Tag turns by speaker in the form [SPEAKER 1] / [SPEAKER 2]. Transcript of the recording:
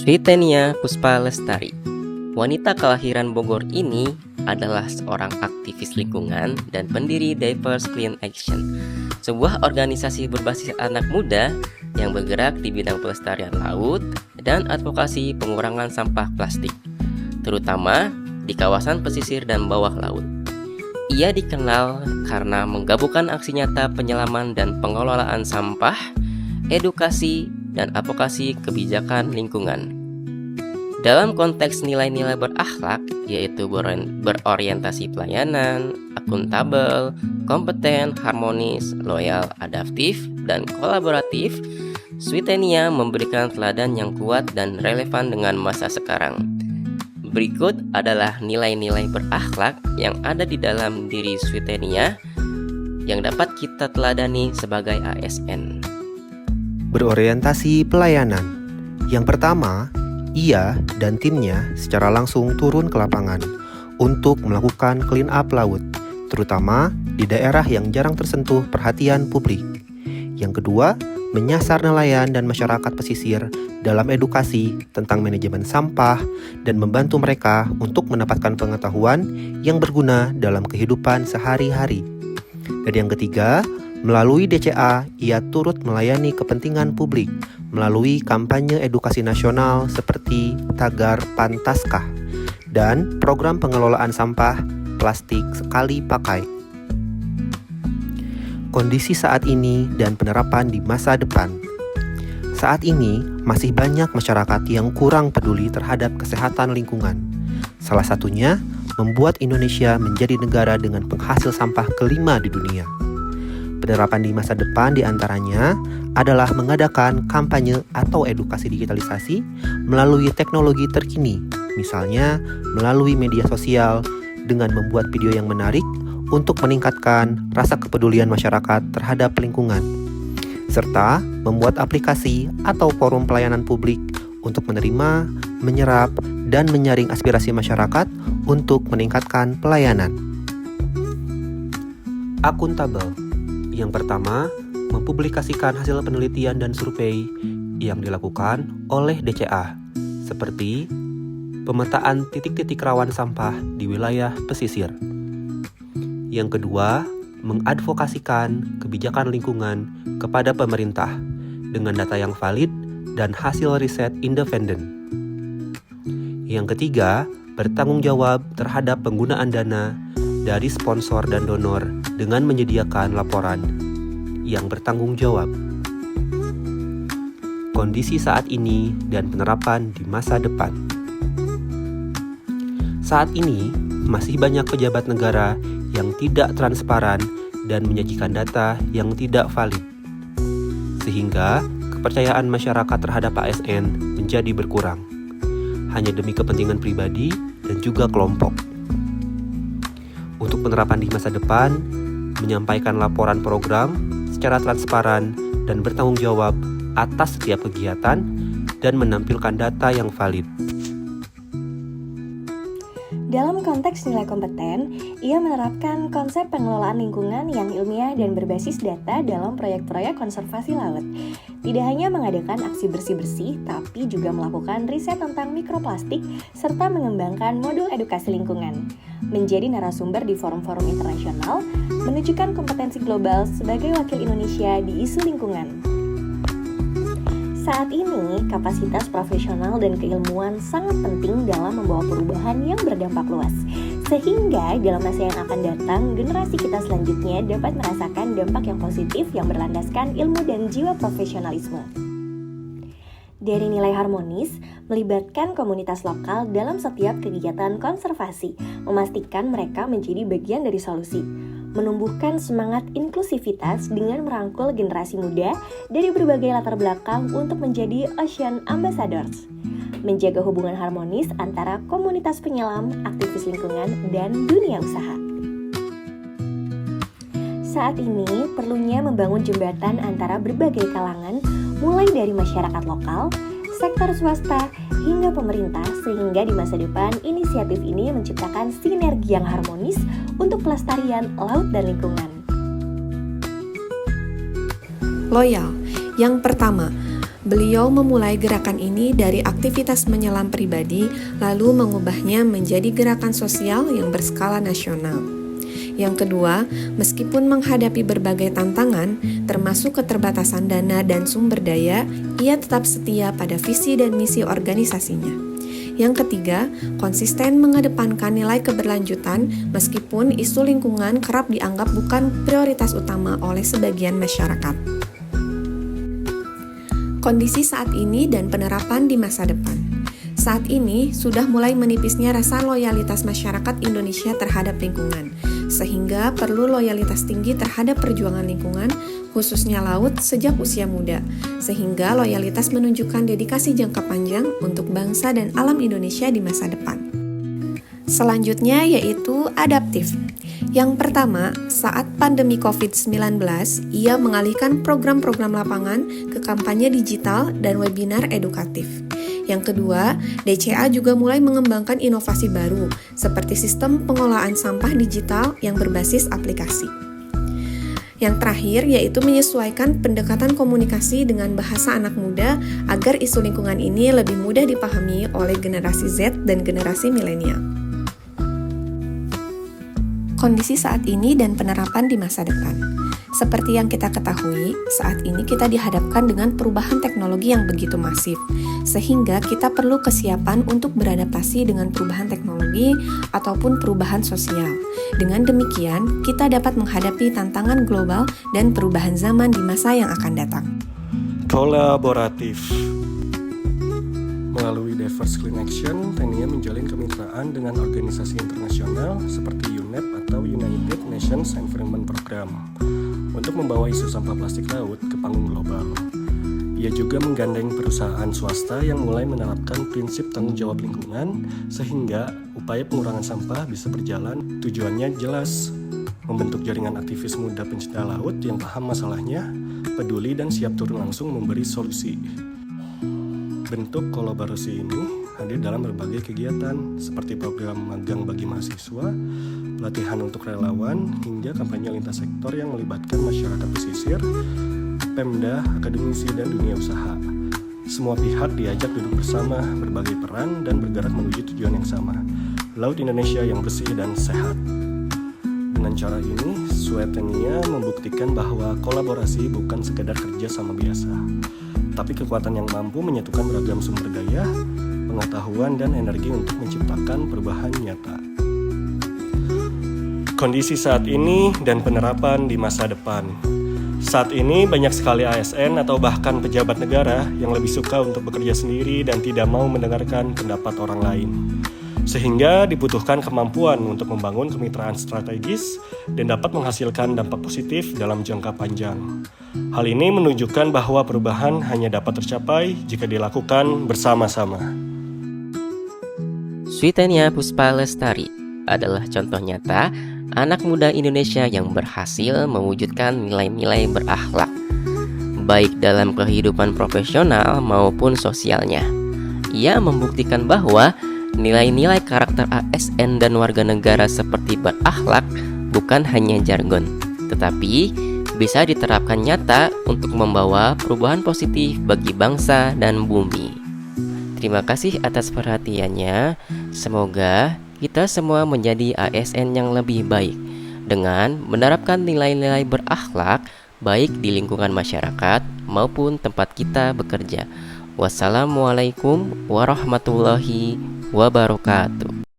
[SPEAKER 1] Switenia Puspa Lestari. Wanita kelahiran Bogor ini adalah seorang aktivis lingkungan dan pendiri Diverse Clean Action, sebuah organisasi berbasis anak muda yang bergerak di bidang pelestarian laut dan advokasi pengurangan sampah plastik, terutama di kawasan pesisir dan bawah laut. Ia dikenal karena menggabungkan aksi nyata penyelaman dan pengelolaan sampah, edukasi, dan advokasi kebijakan lingkungan. Dalam konteks nilai-nilai berakhlak, yaitu berorientasi pelayanan, akuntabel, kompeten, harmonis, loyal, adaptif, dan kolaboratif, Switenia memberikan teladan yang kuat dan relevan dengan masa sekarang. Berikut adalah nilai-nilai berakhlak yang ada di dalam diri Switenia yang dapat kita teladani sebagai ASN.
[SPEAKER 2] Berorientasi pelayanan. Yang pertama, ia dan timnya secara langsung turun ke lapangan untuk melakukan clean up laut, terutama di daerah yang jarang tersentuh perhatian publik. Yang kedua, menyasar nelayan dan masyarakat pesisir dalam edukasi tentang manajemen sampah dan membantu mereka untuk mendapatkan pengetahuan yang berguna dalam kehidupan sehari-hari. Dan yang ketiga, melalui DCA, ia turut melayani kepentingan publik melalui kampanye edukasi nasional seperti Tagar Pantaskah dan program pengelolaan sampah plastik sekali pakai. Kondisi saat ini dan penerapan di masa depan. Saat ini masih banyak masyarakat yang kurang peduli terhadap kesehatan lingkungan. Salah satunya membuat Indonesia menjadi negara dengan penghasil sampah kelima di dunia. Penerapan di masa depan diantaranya adalah mengadakan kampanye atau edukasi digitalisasi melalui teknologi terkini, misalnya melalui media sosial dengan membuat video yang menarik untuk meningkatkan rasa kepedulian masyarakat terhadap lingkungan, serta membuat aplikasi atau forum pelayanan publik untuk menerima, menyerap, dan menyaring aspirasi masyarakat untuk meningkatkan pelayanan. Akuntabel. Yang pertama, mempublikasikan hasil penelitian dan survei yang dilakukan oleh DCA, seperti pemetaan titik-titik rawan sampah di wilayah pesisir. Yang kedua, mengadvokasikan kebijakan lingkungan kepada pemerintah dengan data yang valid dan hasil riset independen. Yang ketiga, bertanggung jawab terhadap penggunaan dana dari sponsor dan donor dengan menyediakan laporan yang bertanggung jawab. Kondisi saat ini dan penerapan di masa depan. Saat ini, masih banyak pejabat negara yang tidak transparan dan menyajikan data yang tidak valid, sehingga kepercayaan masyarakat terhadap ASN menjadi berkurang, hanya demi kepentingan pribadi dan juga kelompok. Untuk penerapan di masa depan, menyampaikan laporan program secara transparan dan bertanggung jawab atas setiap kegiatan dan menampilkan data yang valid.
[SPEAKER 3] Dalam konteks nilai kompeten, ia menerapkan konsep pengelolaan lingkungan yang ilmiah dan berbasis data dalam proyek-proyek konservasi laut. Tidak hanya mengadakan aksi bersih-bersih, tapi juga melakukan riset tentang mikroplastik serta mengembangkan modul edukasi lingkungan. Menjadi narasumber di forum-forum internasional, menunjukkan kompetensi global sebagai wakil Indonesia di isu lingkungan. Saat ini, kapasitas profesional dan keilmuan sangat penting dalam membawa perubahan yang berdampak luas. Sehingga dalam masa yang akan datang, generasi kita selanjutnya dapat merasakan dampak yang positif yang berlandaskan ilmu dan jiwa profesionalisme. Dari nilai harmonis, melibatkan komunitas lokal dalam setiap kegiatan konservasi, memastikan mereka menjadi bagian dari solusi. Menumbuhkan semangat inklusivitas dengan merangkul generasi muda dari berbagai latar belakang untuk menjadi Ocean Ambassadors. Menjaga hubungan harmonis antara komunitas penyelam, aktivis lingkungan, dan dunia usaha. Saat ini, perlunya membangun jembatan antara berbagai kalangan, mulai dari masyarakat lokal, sektor swasta, hingga pemerintah, sehingga di masa depan inisiatif ini menciptakan sinergi yang harmonis untuk pelestarian laut dan lingkungan.
[SPEAKER 4] Loyal. Yang pertama, Beliau memulai gerakan ini dari aktivitas menyelam pribadi, lalu mengubahnya menjadi gerakan sosial yang berskala nasional. Yang kedua, meskipun menghadapi berbagai tantangan, termasuk keterbatasan dana dan sumber daya, ia tetap setia pada visi dan misi organisasinya. Yang ketiga, konsisten mengedepankan nilai keberlanjutan meskipun isu lingkungan kerap dianggap bukan prioritas utama oleh sebagian masyarakat. Kondisi saat ini dan penerapan di masa depan. Saat ini sudah mulai menipisnya rasa loyalitas masyarakat Indonesia terhadap lingkungan, sehingga perlu loyalitas tinggi terhadap perjuangan lingkungan, khususnya laut sejak usia muda, sehingga loyalitas menunjukkan dedikasi jangka panjang untuk bangsa dan alam Indonesia di masa depan. Selanjutnya yaitu adaptif. Yang pertama, saat pandemi COVID-19, ia mengalihkan program-program lapangan ke kampanye digital dan webinar edukatif. Yang kedua, DCA juga mulai mengembangkan inovasi baru, seperti sistem pengolahan sampah digital yang berbasis aplikasi. Yang terakhir, yaitu menyesuaikan pendekatan komunikasi dengan bahasa anak muda agar isu lingkungan ini lebih mudah dipahami oleh generasi Z dan generasi milenial. Kondisi saat ini dan penerapan di masa depan. Seperti yang kita ketahui, saat ini kita dihadapkan dengan perubahan teknologi yang begitu masif, sehingga kita perlu kesiapan untuk beradaptasi dengan perubahan teknologi ataupun perubahan sosial. Dengan demikian, kita dapat menghadapi tantangan global dan perubahan zaman di masa yang akan datang.
[SPEAKER 5] Kolaboratif. Melalui Diverse Clean Action, TNIA menjalin kemitraan dengan organisasi internasional seperti UNEP atau United Nations Environment Program untuk membawa isu sampah plastik laut ke panggung global. Ia juga menggandeng perusahaan swasta yang mulai menerapkan prinsip tanggung jawab lingkungan sehingga upaya pengurangan sampah bisa berjalan. Tujuannya jelas, membentuk jaringan aktivis muda pencinta laut yang paham masalahnya, peduli dan siap turun langsung memberi solusi. Bentuk kolaborasi ini hadir dalam berbagai kegiatan seperti program magang bagi mahasiswa, pelatihan untuk relawan, hingga kampanye lintas sektor yang melibatkan masyarakat pesisir, Pemda, akademisi, dan dunia usaha. Semua pihak diajak duduk bersama, berbagi peran, dan bergerak menuju tujuan yang sama, Laut Indonesia yang bersih dan sehat. Dengan cara ini, Swetenia membuktikan bahwa kolaborasi bukan sekedar kerja sama biasa, tapi kekuatan yang mampu menyatukan beragam sumber daya, pengetahuan, dan energi untuk menciptakan perubahan nyata. Kondisi saat ini dan penerapan di masa depan. Saat ini banyak sekali ASN atau bahkan pejabat negara yang lebih suka untuk bekerja sendiri dan tidak mau mendengarkan pendapat orang lain. Sehingga dibutuhkan kemampuan untuk membangun kemitraan strategis dan dapat menghasilkan dampak positif dalam jangka panjang. Hal ini menunjukkan bahwa perubahan hanya dapat tercapai jika dilakukan bersama-sama.
[SPEAKER 1] Swetenia Puspa Lestari adalah contoh nyata anak muda Indonesia yang berhasil mewujudkan nilai-nilai berakhlak, baik dalam kehidupan profesional maupun sosialnya. Ia membuktikan bahwa nilai-nilai karakter ASN dan warga negara seperti berakhlak bukan hanya jargon, tetapi bisa diterapkan nyata untuk membawa perubahan positif bagi bangsa dan bumi. Terima kasih atas perhatiannya. Semoga kita semua menjadi ASN yang lebih baik dengan menerapkan nilai-nilai berakhlak baik di lingkungan masyarakat maupun tempat kita bekerja. Wassalamualaikum warahmatullahi wabarakatuh.